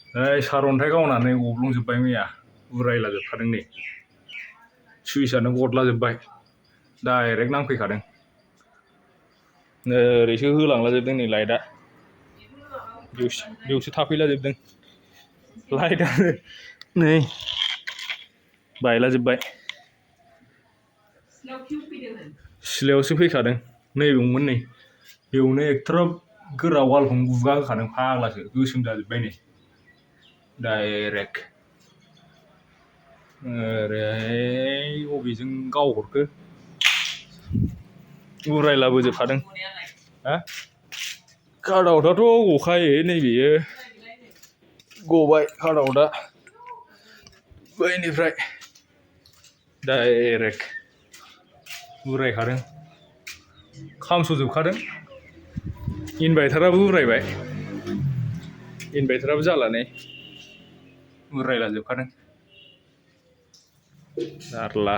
सारअन्थाइ गावनानै गब्लंजोब्बाय मैया उरायलाजोबखादों नै सुइसआनो गदलाजोब्बाय डाइरेक्ट नांफैखादों ओरैसो होलांलाजोबदों नै लाइटआ बेयावसो थाफैलाजोबदों लाइटआनो नै बायलाजोब्बाय सिलायावसो फैखादों नैबेयावमोन नै बेयावनो एथ'ग्राब गोरा वालखौनो गुगा होखादों फाग्लासो गोसोम जाजोब्बाय नै डाइरेक्ट ओरैहाय बबेजों गावहरखो उरायलाबोजोबखादों हा काटआउटआथ' गखायो नैबेयो गबाय काटआउटआ बैनिफ्राय डाइरेक्ट उरायखादों खामस'जोबखादों इनभार्टाराबो उरायबाय इनभार्टाराबो जाला नै उरायलाजोबखादों जारला